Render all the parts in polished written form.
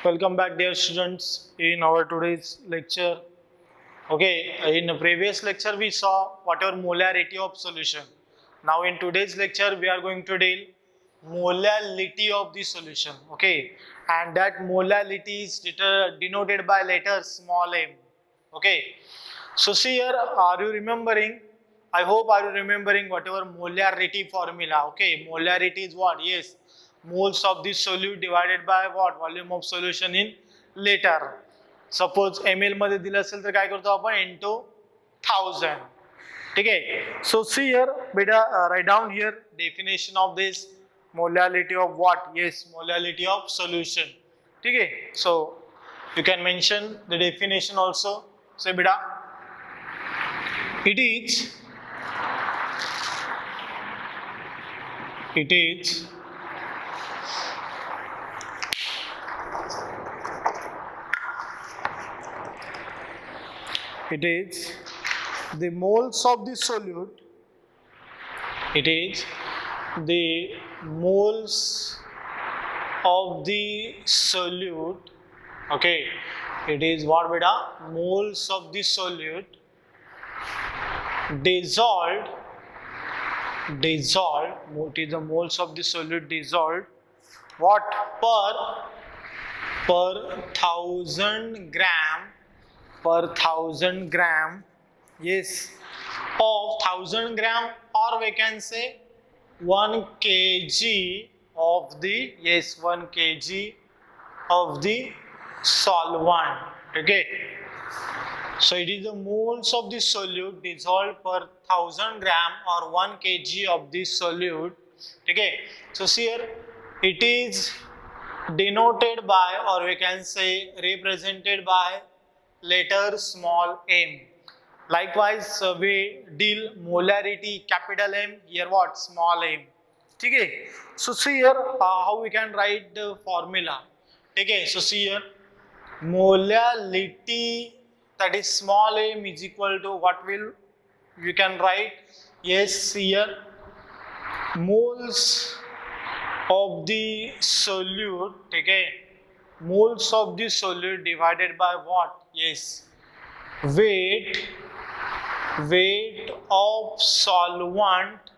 Welcome back, dear students, in our today's lecture. Okay, in the previous lecture we saw whatever molarity of solution. Now in today's lecture we are going to deal molality of the solution. Okay, and that molality is denoted by letter small m. Okay, so see here, are you remembering? I hope are you remembering whatever molarity formula? Okay, molarity is what? Yes, moles of the solute divided by what? Volume of solution in liter. Suppose M L मध्ये दिलं असेल तर काय करतो आपण into 1000. ठीक आहे. So see here बेटा, write down here definition of this molality of what. Yes, molality of solution. ठीक आहे. So you can mention the definition also. So बेटा, it is the moles of the solute. It is the moles of the solute. Okay, it is what beta? Moles of the solute dissolved. It is the moles of the solute dissolved what? Per 1000 gram. Per 1000 gram. Yes, of 1000 gram, or we can say 1 kg of the, yes, 1 kg of the solvent. Okay, so it is the moles of the solute dissolved per 1000 gram or 1 kg of the solute. Okay, so see here, it is denoted by, or we can say represented by letter small m. Likewise, we deal molarity capital M. Here what? Small m. Okay, so see here how we can write the formula. Okay, so see here, molality, that is small m, is equal to what will you can write? Yes, here moles of the solute. Okay, moles of the solute divided by what? Yes, weight of solvent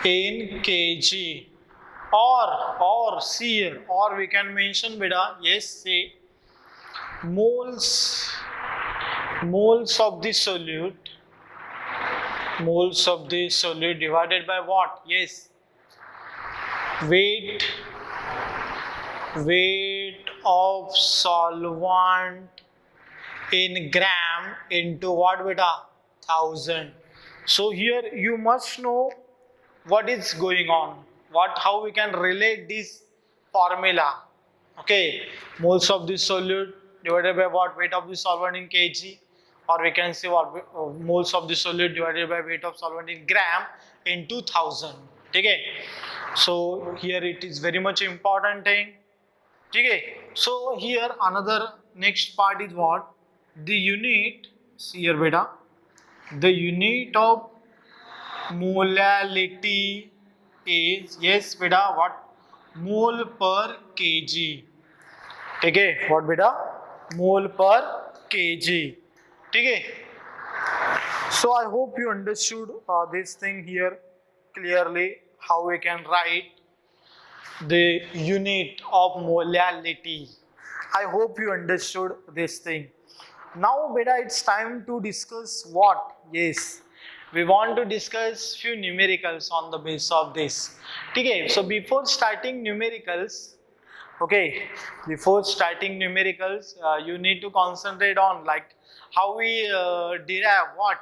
in kg. Or see here, or we can mention beta, yes, say moles of the solute divided by what? Yes, weight of solvent in gram into what beta? 1000. So here you must know what is going on, how we can relate this formula. Okay, moles of the solute divided by what? Weight of the solvent in kg, or we can say what? Moles of the solute divided by weight of solvent in gram into 1000. Okay, so here it is very much important thing. Okay, so here another next part is what? The unit. See here beta, the unit of molality is, yes beta, what? Mole per kg. Okay, what beta? Mole per kg. Okay, so I hope you understood this thing here clearly, how we can write the unit of molality. I hope you understood this thing. Now beta, it's time to discuss what? Yes, we want to discuss few numericals on the basis of this. Okay, so before starting numericals, you need to concentrate on like how we derive what?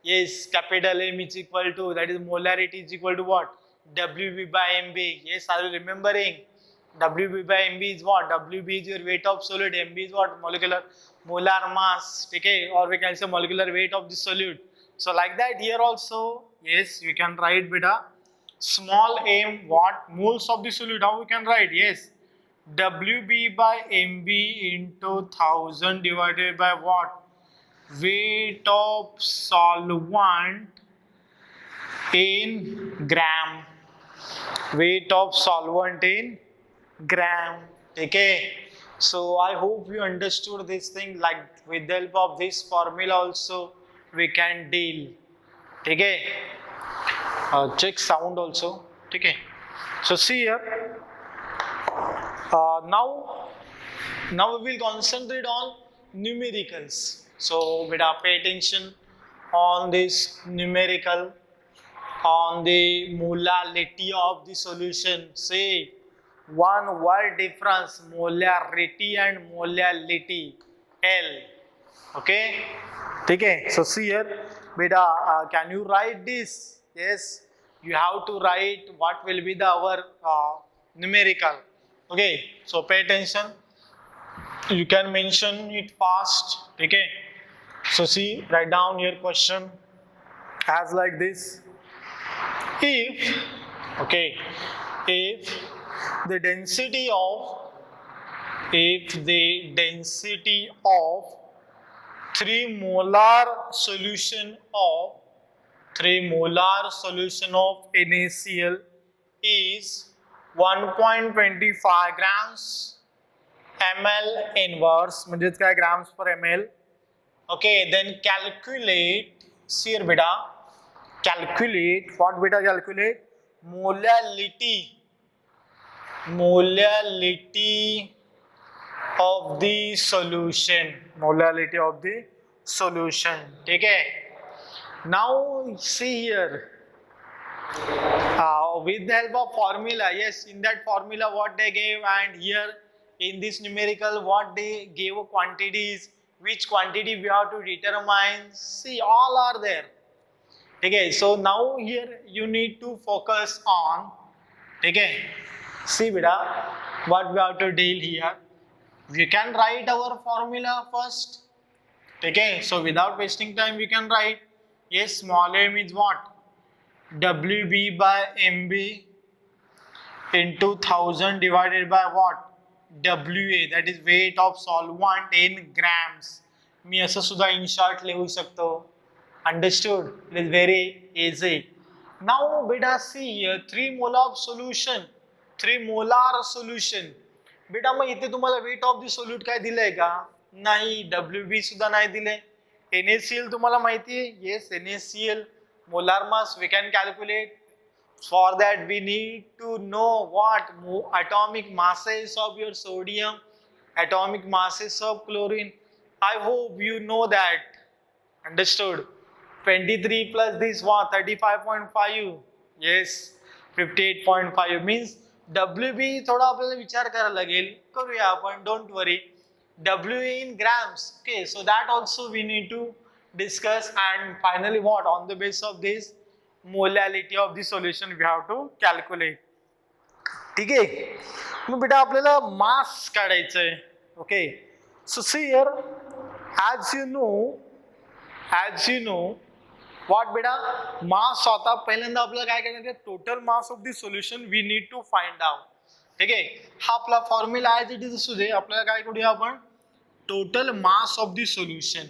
Yes, capital M is equal to, that is molarity is equal to what? WB by MB. Yes, are you remembering? WB by MB is what? WB is your weight of solute, MB is what? Molar mass. Okay, or we can say molecular weight of the solute. So like that here also, yes, you can write beta small m what? Moles of the solute. How we can write? Yes, WB by MB into 1000 divided by what? Weight of solvent in gram. Weight of solvent in gram. ठीक है. So I hope you understood this thing. Like with the help of this formula also we can deal. ठीक है. Check sound also. ठीक है. So see here. Now we will concentrate on numericals. So beta pay attention on this numerical, on the molality of the solution. Say one word difference, molarity and molality, L. Okay, okay. So see here, beta, can you write this? Yes, you have to write what will be the our numerical. Okay, so pay attention. You can mention it fast. Okay, so see, write down your question as like this. If, okay, if the density of 3 molar solution of NaCl is 1.25 grams ml inverse, म्हणजेच काय grams per ml. Okay, then calculate, see here beta, calculate what beta, calculate molality of the solution, ठीक है. Now see here, with the help of formula, yes, in that formula what they gave, and here in this numerical what they gave quantities, which quantity we have to determine, see, all are there. Okay, so now here you need to focus on, okay, see beta, what we have to deal here. We can write our formula first. Okay, so without wasting time we can write, yes, small m is what, WB by MB into 1000 divided by what, WA, that is weight of solvent in grams. मी असं सुद्धा in short लिहू शकतो. Understood? It is very easy. Now beta, see here, 3 molar of solution, 3 molar solution. बेटा मग इथे तुम्हाला wait of the solute काय दिलंय का? नाही. WB सुद्धा नाही दिले. NaCl तुम्हाला माहिती आहे? Yes, NaCl molar mass we can calculate. For that we need to know what atomic masses of your sodium, atomic masses of chlorine. I hope you know that. Understood? 23 plus this what, 35.5. Yes, 58.5 means WB थोडा आपल्याला विचार करायला लागेल, करूया आपण, don't worry. WA in grams. Okay, so that also we need to discuss, and finally what, on the basis of this molality of the solution we have to calculate. ठीक आहे. मग बेटा आपल्याला मास काढायचं आहे. Okay, so see here, as you know what बेटा, मास होता, पहिल्यांदा आपल्याला काय करायचं आहे, total mass of the solution we need to find out. ठीक आहे, हा आपला फॉर्म्युला ॲज इट इज असू दे. आपल्याला काय करूया आपण, total mass of the solution.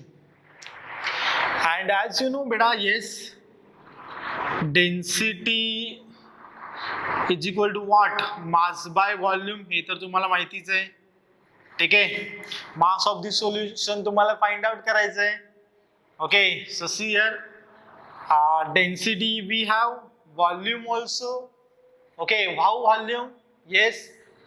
And as you know बेटा, yes, density is equal to what, mass by volume. हे तर तुम्हाला माहितीच आहे. ठीक आहे, मास ऑफ द सोल्युशन तुम्हाला फाइंड आउट करायचं आहे. Okay, so see here, density we have, volume also. Okay, how volume? Yes,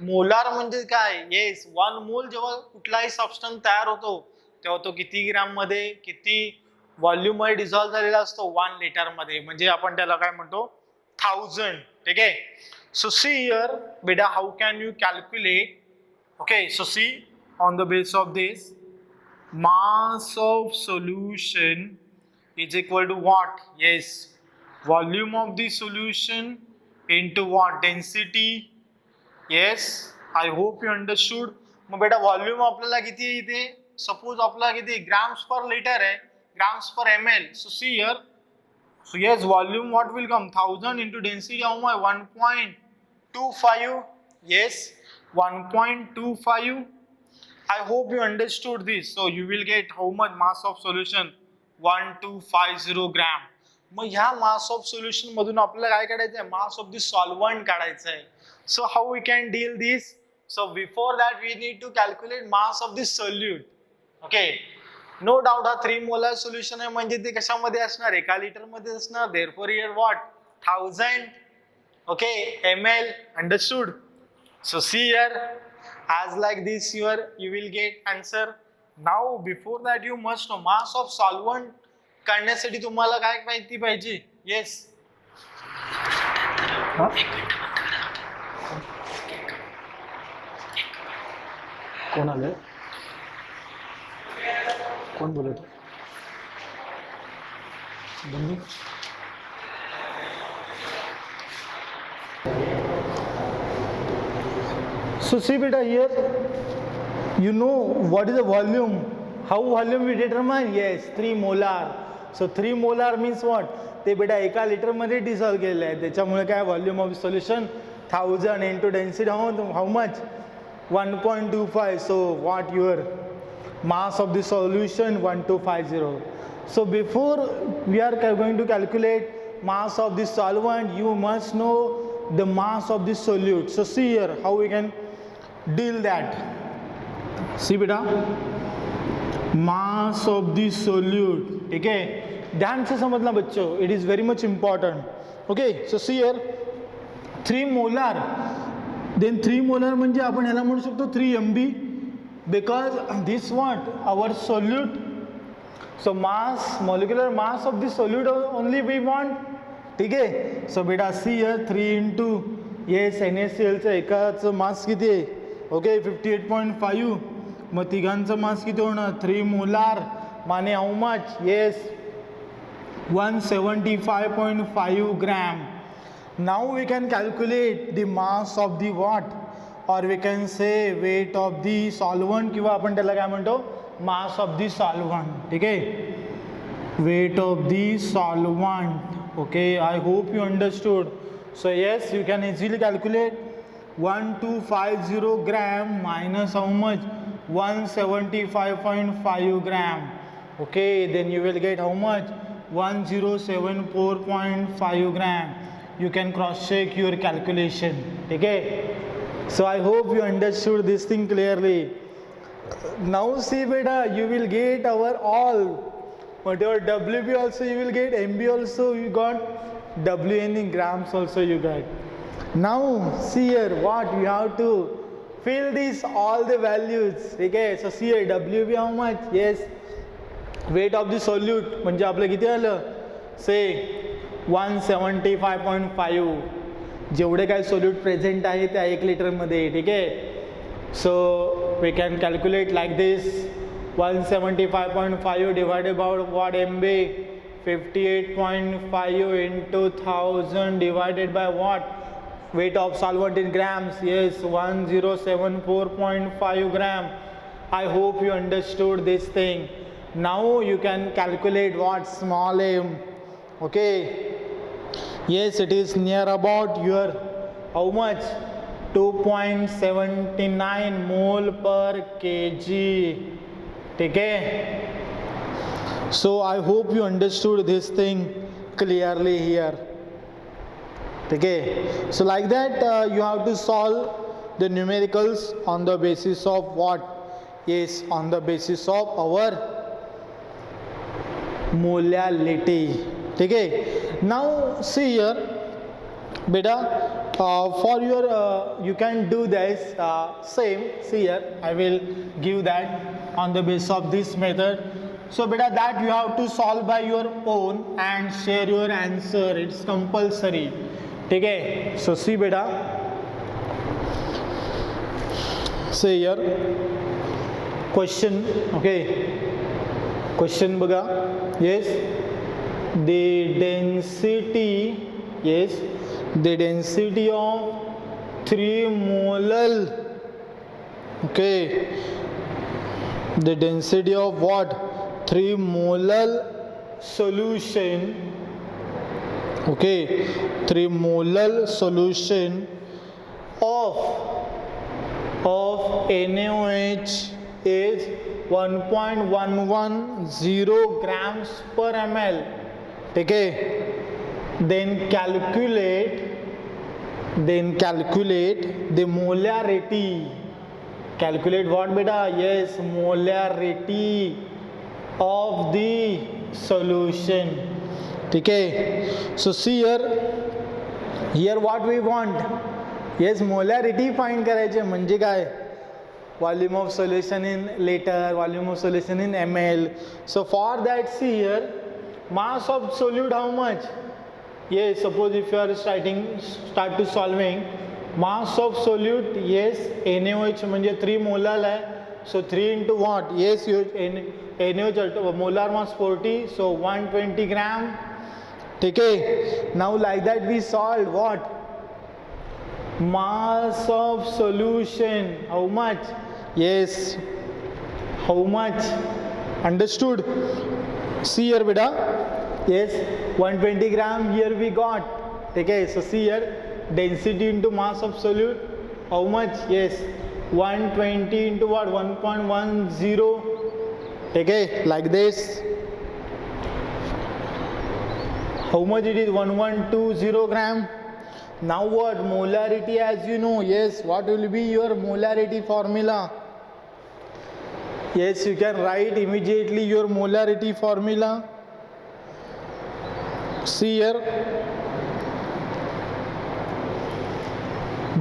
molar म्हणजे काय, yes, 1 मोल जेव्हा कुठलाही सबस्टन्स तयार होतो तेव्हा तो किती ग्रॅम मध्ये, किती व्हॉल्यूम मध्ये डिझॉल्व झालेला असतो, 1 लिटर मध्ये, म्हणजे आपण त्याला काय म्हणतो, 1000. ठीक आहे. सो सी हियर बेटा, how can you calculate. Okay, so see, on the base of this, mass of solution is equal to what? Yes, volume of the solution into what? Density. Yes, I hope you understood. मग बेटा volume आपल्याला किती आहे इथे, suppose आपल्याला किती grams per litre आहे, grams पर ml. So see here, so yes, volume what will come, 1000 into density how much, 1.25. Yes, 1.25. I hope you understood this. So you will get how much mass of solution, 1250 gram. मग ह्या मास of solution मधून आपल्याला काय काढायचं आहे, mass of the solvent काढायचं आहे. So how we can deal this, So before that we need to calculate mass of this solute. Okay, no doubt हा 3 molar solution आहे म्हणजे ते कशामध्ये असणार, एका लिटर मध्ये असणार. Therefore here what, 1000 okay ml. Understood? So see here, as like this here you will get answer. Now before that you must know mass of solvent काढण्यासाठी तुम्हाला काय माहिती पाहिजे. Yes, कोण आलं, कोण बोलत बंधू. So see beta here, you know what is the volume, how volume we determine. Yes, 3 molar. So 3 molar means what, ते बेटा एका लिटर मध्ये डिसॉल्व केलेलं आहे, त्याच्यामुळे काय volume of solution 1000 into density how much, 1.25. So what your mass of the solution, 1250. So before we are going to calculate mass of the solvent, you must know the mass of the solute. So see here how we can deal that. See beta, mass of the solute. ठीक है, ध्यान से समझना बच्चों, it is very much important. Okay, so see here 3 molar, then 3 molar म्हणजे आपण ह्याला म्हणू शकतो 3 mb, because this what our solute. So mass, molecular mass of the solute only we want. ठीक है, so बेटा see here 3 into yes NaCl चं एकाचं मास किती आहे, ओके 58.5. मग तिघांचं मास किती होणार, 3 molar माने how much, yes 175.5 gram. Now we can calculate the mass of the what, or we can say weight of the solvent, किंवा आपण त्याला काय म्हणतो mass of the solvent. ठीक आहे, weight of the solvent. Okay, I hope you understood. So yes, you can easily calculate 1250 gram minus how much, 175.5 gram. Okay, then you will get how much, 1074.5 gram. You can cross check your calculation. Okay, so I hope you understood this thing clearly. Now see beta, you will get our all, whatever WB also you will get, MB also you got, WN in grams also you got. Now see here what you have to fill these all the values. Okay, so see here WB how much, yes weight of the solute म्हणजे आपलं किती आलं, से 175.5. जेवढे काय solute present आहे त्या 1 litre मध्ये. ठीक आहे, so we can calculate like this, 175.5 divided by what MB, 58.5 into 1000 divided by what, weight of solvent in grams, yes 1074.5 gram. I hope you understood this thing. Now you can calculate what, small m. Okay, yes it is near about your how much, 2.79 mole per kg. ठीक है, so I hope you understood this thing clearly here. ठीक है, so like that you have to solve the numericals on the basis of what, yes on the basis of our molality. ठीक है, now see here beta, for your you can do this same. See here I will give that on the basis of this method. So beta that you have to solve by your own and share your answer, it's compulsory. ठीक है, so see beta, see here question. Okay, question बघा, yes the density, yes the density of 3 molar, okay the density of what, 3 molar solution, okay 3 molar solution of NaOH is 1.110 grams per ml. ठीक है, then calculate then calculate the molarity. Calculate what beta? Yes, molarity of the solution. Okay, so see here what we want. Yes, molarity find करायचे म्हणजे काय? Volume of solution in liter, volume of solution in ml. So for that, see here, mass of solute how much? Yes, suppose if you are start to solving, mass of solute, yes, NaOH म्हणजे 3 molar है. So 3 into what? Yes, NaOH molar mass 40, so 120 gram. Okay, now like that we solve what? Mass of solution, how much? Yes, how much? Understood? See here beta. Yes, 120 gram here we got. Okay, so see here, density into mass of solute, how much? Yes, 120 into what? 1.10. Okay, like this. How much it is? 1120 gram. Now what? Molarity, as you know. Yes, what will be your molarity formula? Yes, you can write immediately your molarity formula. See here,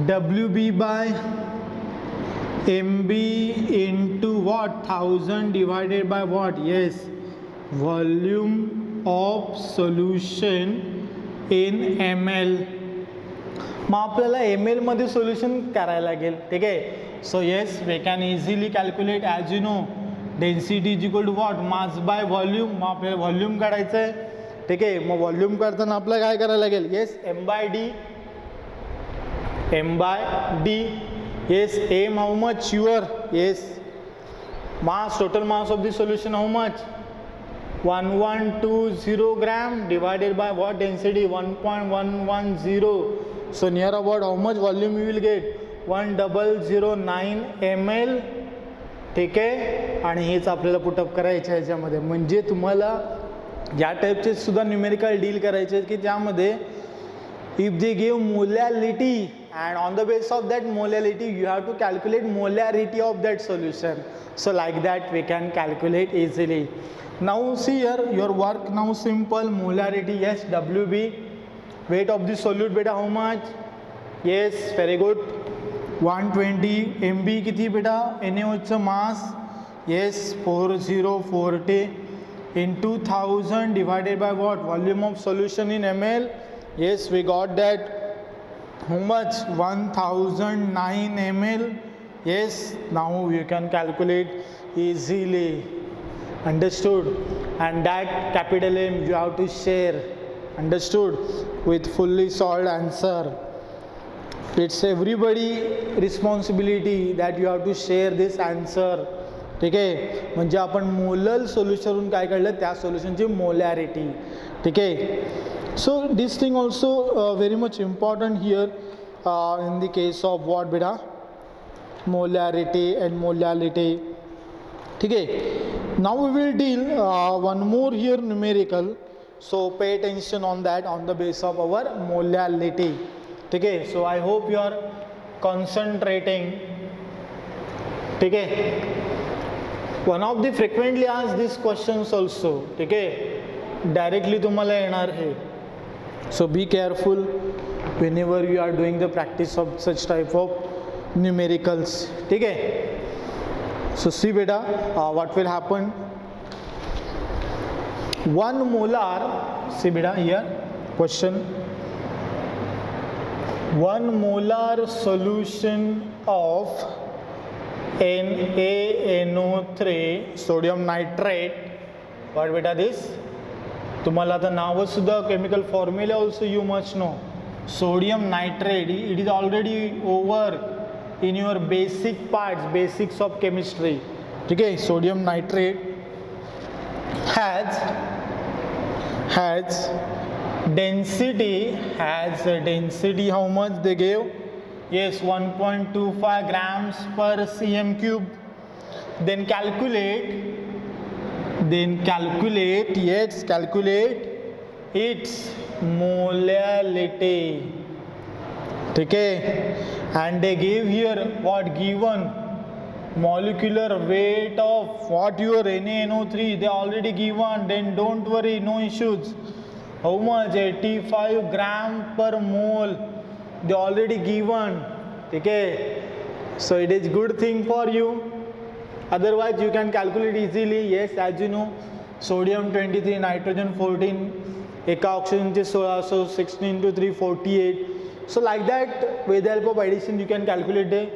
WB by MB into what? 1000 divided by what? Yes, volume of solution in ml. मग आपल्याला ml मध्ये solution करायला लागेल. ठीक आहे. So yes, we can easily calculate. As you know, density is equal to what? Mass by volume. मग आपल्याला volume काढायचं आहे. ठीक आहे. मग व्हॉल्यूम काढताना आपल्याला काय करायला लागेल? Yes, m by D. Yes, M how much? Your. Yes, mass, total mass of the solution how much? 1120 gram divided by what? Density 1.110. So near about how much volume you will get? 1009 ml. ठीक आहे. आणि हेच आपल्याला put up करायचं आहे याच्यामध्ये. म्हणजे तुम्हाला या टाईपचे सुद्धा न्यूमेरिकल डील करायचे की ज्यामध्ये if they give molality and on the basis of that molality you have to calculate molarity of that solution. So like that we can calculate easily. Now see here, your work now simple. Molarity, yes, WB. Weight of the solute beta how much? Yes, very good. 120. MB किती बेटा? NaOH mass. Yes, 4040 into 1000 divided by what? Volume of solution in ml. Yes, we got that. How much? 1009 ml. Yes, now you can calculate easily. Understood? And that capital M you have to share. Understood? With fully solved answer. It's everybody responsibility that you have to share this answer. ठीक आहे. म्हणजे आपण molal solution काय काढलं? त्या सोल्युशनची molarity. ठीक आहे. So this thing also very much important here in the case of what beta? Molarity and molality. ठीक है. Now we will deal one more here numerical. So pay attention on that on the basis of our molality. ठीक है. So I hope you are concentrating. ठीक है. One of the frequently asked these questions also. ठीक है. Directly तुम्हाला येणार है. So be careful whenever you are doing the practice of such type of numericals. ठीक है. So see beta, what will happen? 1 molar, see beta here question, 1 molar solution of NaNO3 sodium nitrate. What beta this? तुम्हाला आता नाव सुद्धा chemical formula also you must know. Sodium nitrate, it is already over in your basic parts, basics of chemistry. ठीक है. Sodium nitrate has density how much they gave? Yes, 1.25 grams per cm cube. Then calculate its molality. ठीक है, and they gave here what given molecular weight of what your NaNO3 they already given, then don't worry, no issues. How much? 85 gram per mole they already given. ठीक है, so it is good thing for you, otherwise you can calculate easily. Yes, as you know, sodium 23, nitrogen 14, एका ऑक्सिजनचे 16, so 16 to 3 48. So like that, with the help of addition you can calculate the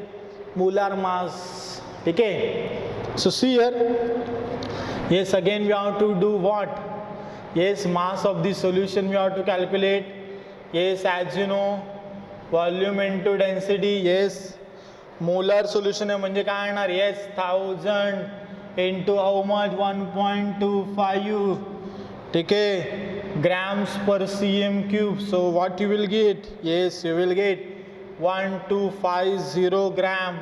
molar mass. ठीक है, so see here, yes, again we have to do what? Yes, mass of the solution we have to calculate. Yes, as you know, volume into density. Yes, molar solution आहे म्हणजे काय येणार? Yes, 1000 into how much? 1.25. ठीक है, grams per cm cube. So what you will get? Yes, you will get 1250 gram.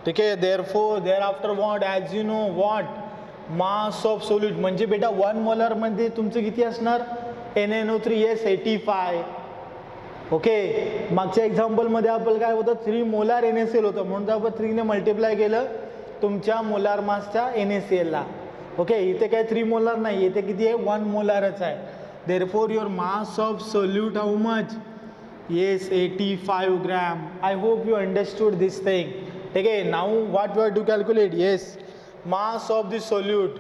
ठीक है, therefore thereafter what? As you know what? Mass of solute म्हणजे बेटा 1 मोलर मध्ये तुमचं किती असणार? NaNO3. yes, 85. ओके, मागच्या एक्झाम्पल मध्ये आपलं काय होतं? 3 मोलार NaCl होतं, म्हणून आपण 3 ने मल्टिप्लाय केलं तुमच्या मोलार मासच्या NaCl ला. ओके, इथे काय 3 मोलार नाही, इथे किती आहे? 1 मोलारच आहे. Therefore your mass of solute how much? Yes, 85 gram. I hope you understood this thing. ठीक है, now what we have to calculate? Yes, mass of the solute,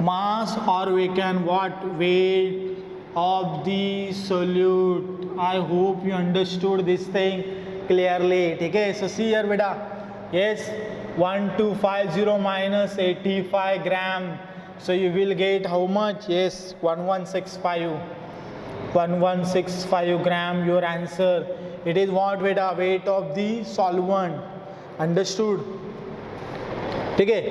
mass, or we can what? Weight of the solute. I hope you understood this thing clearly. ठीक है, so see here बेटा. Yes, 1250 minus 85 gram. So you will get how much? Yes, 1165 gram, your answer. It is what बेटा? Weight of the solvent. Understood? ठीक आहे,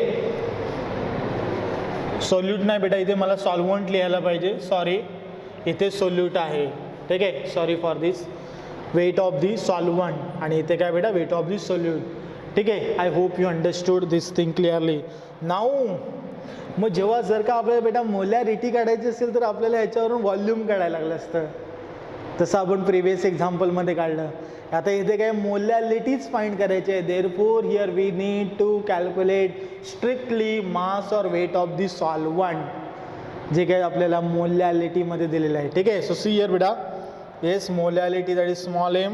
solute नाही बेटा, इथे मला सॉल्वंट लिहायला पाहिजे, सॉरी, इथे सोल्यूट आहे. ठीक आहे, sorry for this. Weight of the solvent आणि इथे काय बेटा? Weight of the solute. ठीक आहे, I hope you understood this thing clearly. Now मग जेव्हा जर का आपल्याला बेटा मोलॅरिटी काढायची असेल तर आपल्याला ह्याच्यावरून व्हॉल्यूम काढायला लागलं असतं, तसं आपण प्रिव्हियस एक्झाम्पलमध्ये काढलं. आता इथे काय मोलॅलिटीज फाइंड करायचे आहे. Therefore here we need to calculate strictly mass और वेट ऑफ दी सॉल्वंट, जे काही आपल्याला मोलॅलिटीमध्ये दिलेलं आहे. ठीक आहे, सो सी हिअर बेटा. Yes, molality that is small m,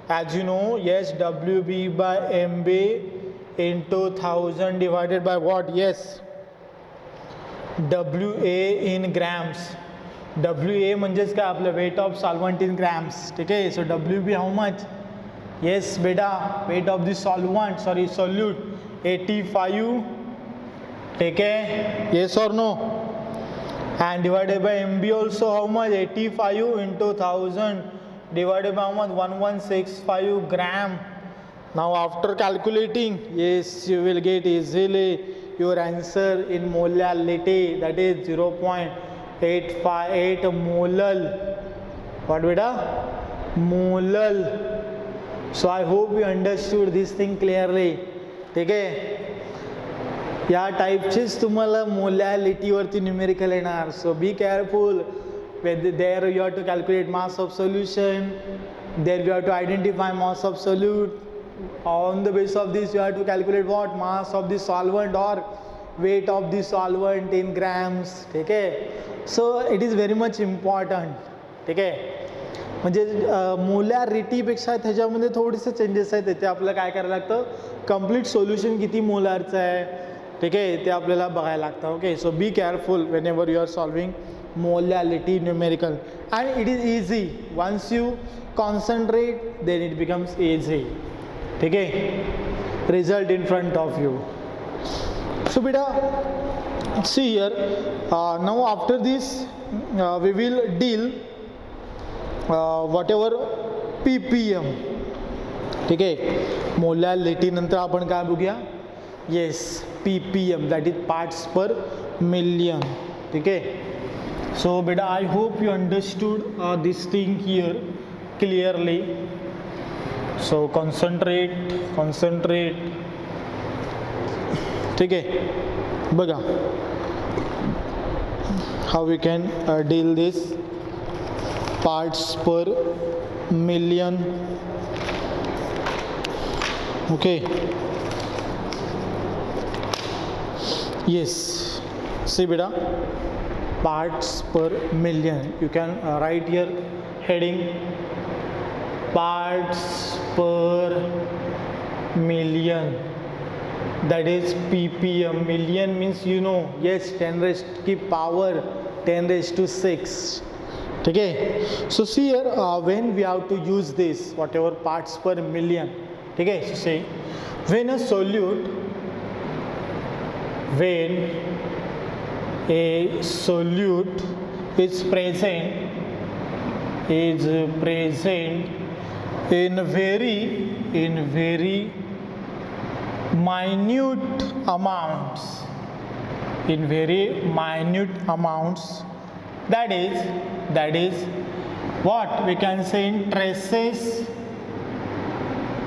as you know. Yes, WB by MB into 1000 divided by what? Yes, WA in grams. WA म्हणजेच काय? आपलं weight of solvent in grams. ठीक आहे, सो WB हाऊ much? Yes बेटा, weight of the solvent, sorry solute 85. ठीक आहे, yes और no? and divided by MB also how much? 85 into 1000 divided by how much? 1165 gram. Now after calculating, yes, you will get easily your answer in molality, that is 0.858 molal. What beta? Molal. So I hope you understood this thing clearly. ठीक आहे, या टाईपचेच तुम्हाला मोलॅलिटीवरती numerical येणार. So be careful. There you have to calculate mass of solution, there you have to identify mass of solute. On the base of this you have to calculate what? Mass of the solvent और weight of the solvent in grams. ठीक आहे, so it is very much important. ठीक आहे, म्हणजे मोलॅरिटीपेक्षा त्याच्यामध्ये थोडेसे changes आहेत. त्याचे आपल्याला काय करायला लागतं? कंप्लीट सोल्युशन किती मोलारचं आहे, ठीक आहे, ते आपल्याला बघायला लागतं. Okay, so be careful whenever you are solving molality numerical. And it is easy once you concentrate, then it becomes easy. ठीक आहे, result in front of you. So बेटा see here, now after this we will deal whatever ppm. ठीक आहे, molality नंतर आपण काय बघूया? Yes, ppm, that is parts per million. ठीक आहे, सो बेटा I hope you understood this thing here clearly. So concentrate. ठीक आहे, बघा how we can deal this parts per million. Okay, yes, see beta, parts per million. You can write here heading parts per million, that is ppm. Million means you know, yes, 10 raised to power 10 raised to 6. Okay, so see here when we have to use this whatever parts per million. Okay, so say when a solute, when a solute is present in very minute amounts, that is what we can say in traces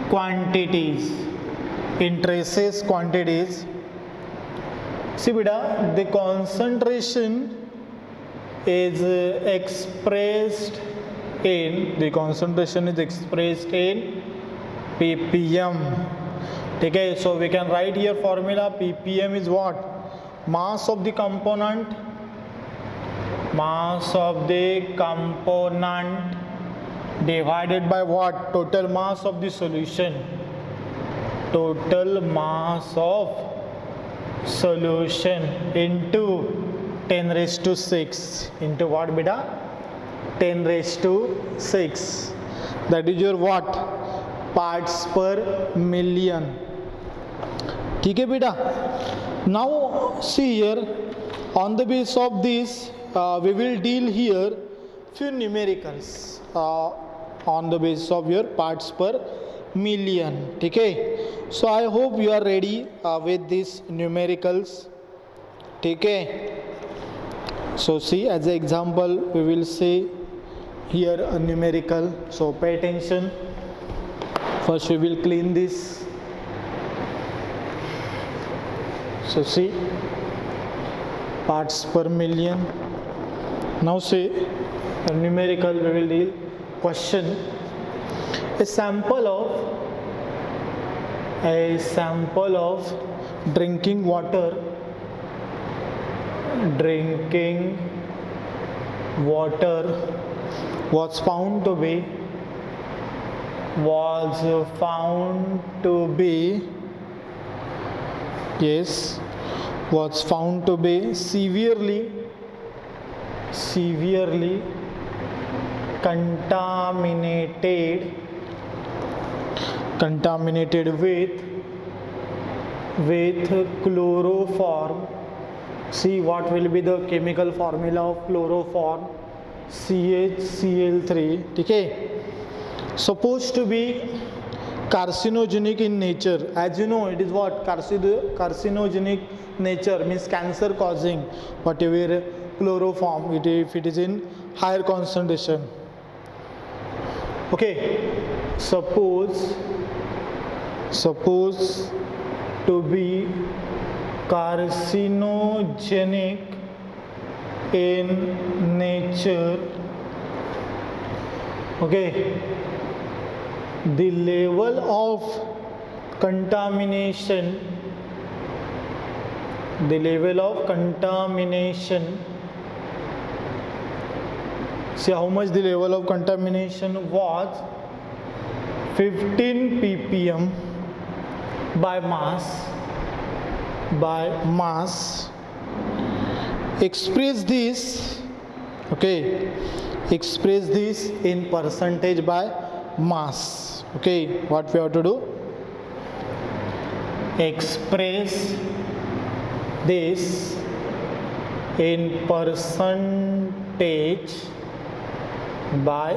quantities. See beta, the concentration is expressed in ppm. Okay, so we can write here formula. ppm is what? Mass of the component divided by what? Total mass of the solution. Into 10 raised to 6 into what beta? 10 raised to 6. That is your what? Parts per million. ठीक है बेटा. Now see here, on the basis of this we will deal here few numericals on the basis of your parts per million. Okay, so I hope you are ready with these numericals. Okay, so see, as an example we will say here a numerical. So pay attention. First we will clean this. So see, parts per million. Now say a numerical we will deal. Question: a sample of drinking water was found to be severely contaminated with chloroform. See what will be the chemical formula of chloroform? CHCl3. Okay, supposed to be carcinogenic in nature. As you know, it is what? Carcinogenic nature means cancer causing. Whatever chloroform, if it is in higher concentration. Okay, suppose to be carcinogenic in nature. Okay, the level of contamination see how much the level of contamination was? 15 ppm by mass. Express this in percentage by mass. Okay, what we have to do? Express this in percentage by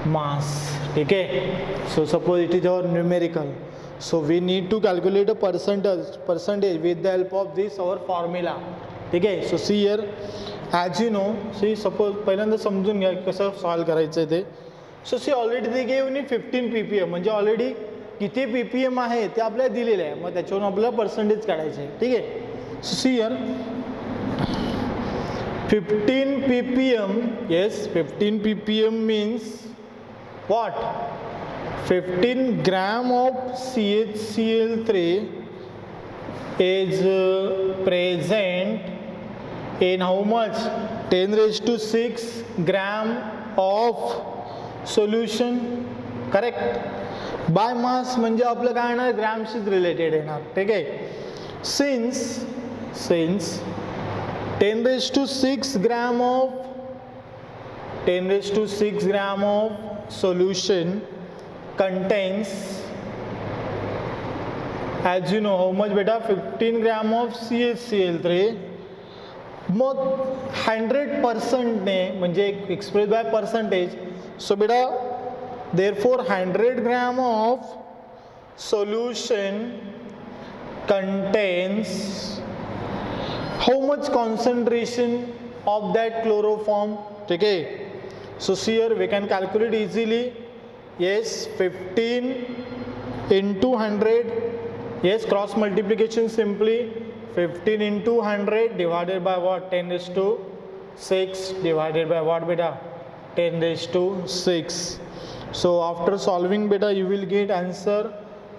mass. Okay, so suppose it is our numerical, so we need to calculate a percentage with the help of this our formula. Okay, so see here, as you know, see suppose पहिल्यांदा समजून घ्या कसं solve करायचं ते. सो सी already ते give नी 15 ppm, म्हणजे already किती ppm आहे ते आपल्याला दिलेलं आहे, मग त्याच्यावरून आपल्याला पर्सेंटेज काढायचं आहे. ठीक आहे, so see here 15 ppm, yes, 15 ppm means what 15 gram of CHCl3 is present in how much 10 raised to 6 gram of solution. Correct. By mass म्हणजे आपलं काय येणार ग्रॅम्सशीच रिलेटेड येणार. ठीक आहे. Since 10 raised to 6 gram of solution contains, as you know, how much beta 15 gram of CHCl3. मग 100% ने म्हणजे express bye percentage. सो बेटा therefore 100 gram of solution contains how much concentration of that chloroform. ठीक है. So here we can calculate easily. Yes, 15 into 100. Yes, cross multiplication simply. 15 into 100 divided by what? 10 raised to 6 divided by what beta? 10 raised to 6. So after solving beta you will get answer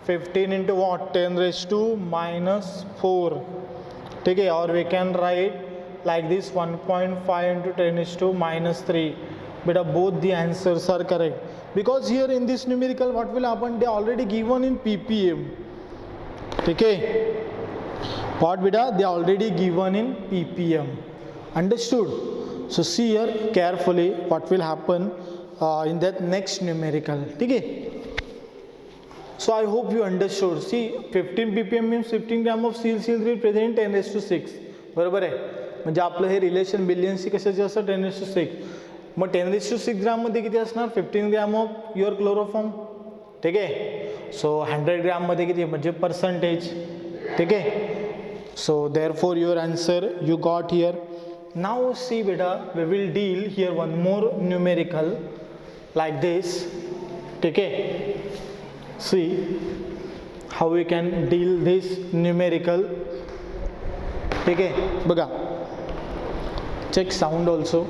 15 into what? 10 raised to minus 4. ठीक है. Or we can write like this 1.5 into 10 raised to minus 3. Beta both the answers are correct because here in this numerical what will happen, they already given in ppm. ठीक है. What beta? They already given in ppm. Understood? So see here carefully what will happen in that next numerical. ठीक है. So I hope you understood. See 15 ppm means 15 gram of CHCl3 present 10 raised to 6. बरोबर आहे. म्हणजे आपलं हे relation बिलियन्सची कशाची असतं 10 raised to 6. Mug 10 raised to 6 ग्राम मध्ये किती असणार 15 ग्राम ऑफ युअर क्लोरोफॉर्म. ठीक आहे. सो 100 ग्राम मध्ये किती म्हणजे पर्सेंटेज. ठीक आहे. So therefore your answer you got here. Now see beta, we will deal here one more numerical like this. ठीक है. See how we can deal this numerical. ठीक है. बघा. Check sound also.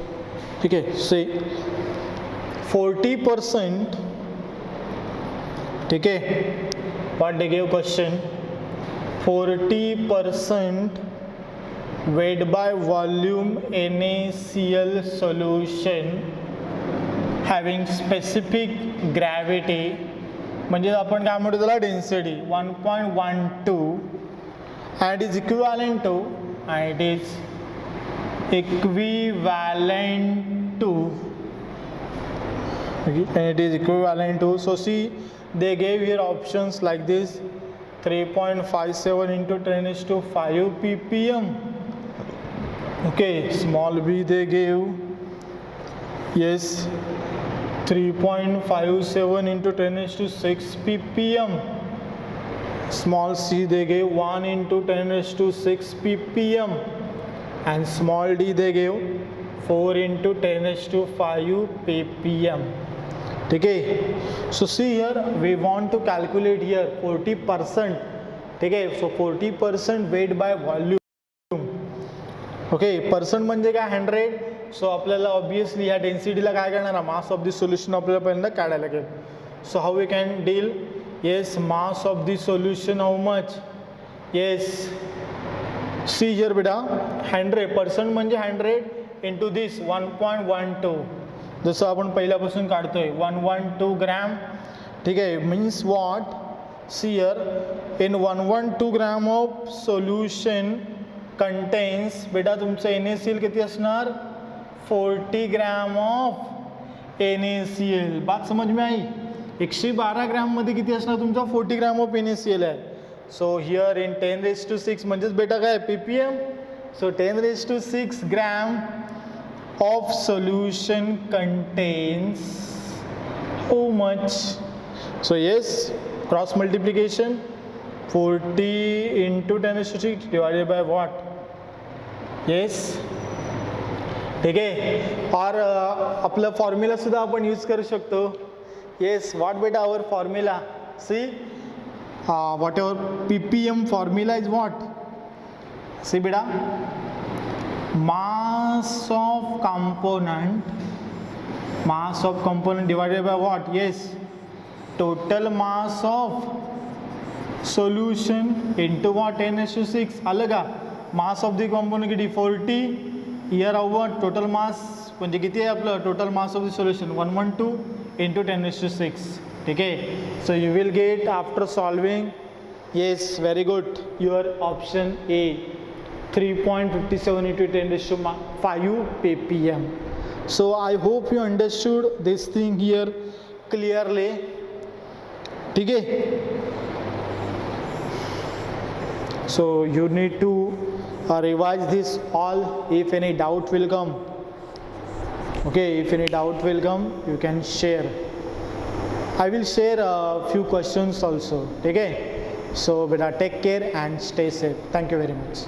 ठीक है. See 40%. ठीक है. What they gave question? 40% weight by volume NaCl solution having specific gravity म्हणजे आपण काय म्हणतो त्याला density 1.12 and is equivalent to so see they gave here options like this 3.57 into 10 raised to 5 ppm. Okay, small b they gave. Yes, 3.57 into 10 raised to 6 ppm. Small c they gave 1 into 10 raised to 6 ppm. And small d they gave 4 into 10 raised to 5 ppm. ठीक है. So see here we want to calculate here 40%. ठीक आहे. So 40% weight by volume. Okay. Percent म्हणजे काय 100. सो आपल्याला obviously ह्या डेन्सिटीला काय करणार मास ऑफ द सोल्युशन आपल्याला पहिल्यांदा काढायला लागेल. So how we can deal. Yes, mass of the solution how much. Yes, see here बेटा 100% म्हणजे 100 इंटू दिस 1.12 जसं आपण पहिल्यापासून काढतोय 112 ग्रॅम. ठीक आहे. Means what. See here in 112 gram of solution contains बेटा तुमचं NaCl किती असणार 40 ग्रॅम ऑफ NaCl. बात समझ में आई. 112 ग्रॅम मध्ये किती असणार तुमचा 40 ग्रॅम ऑफ NaCl आहे. So here in 10 raised to 6 म्हणजेच बेटा काय ppm. So 10 raised to 6 gram of solution contains how much? So yes, cross multiplication 40 into 10 raised to 6 divided by what? Yes. ठीक आहे. और आपला फॉर्म्युला सुद्धा आपण यूज करू शकतो. येस, व्हॉट बेटा our formula. See whatever ppm formula is what. See बेटा mass of component mass of component divided by what? Yes, total mass of solution into what? 10^6. अलगा mass of the component किती 40. Here our total mass म्हणजे किती आहे आपलं total mass of the solution 112 into 10^6. ठीक आहे. So you will get after solving, yes, very good, your option A, 3.57 into 10^5 ppm. So I hope you understood this thing here clearly. ठीक है. So you need to revise this all. If any doubt will come, okay, if any doubt will come, you can share. I will share a few questions also. ठीक है. So beta, take care and stay safe. Thank you very much.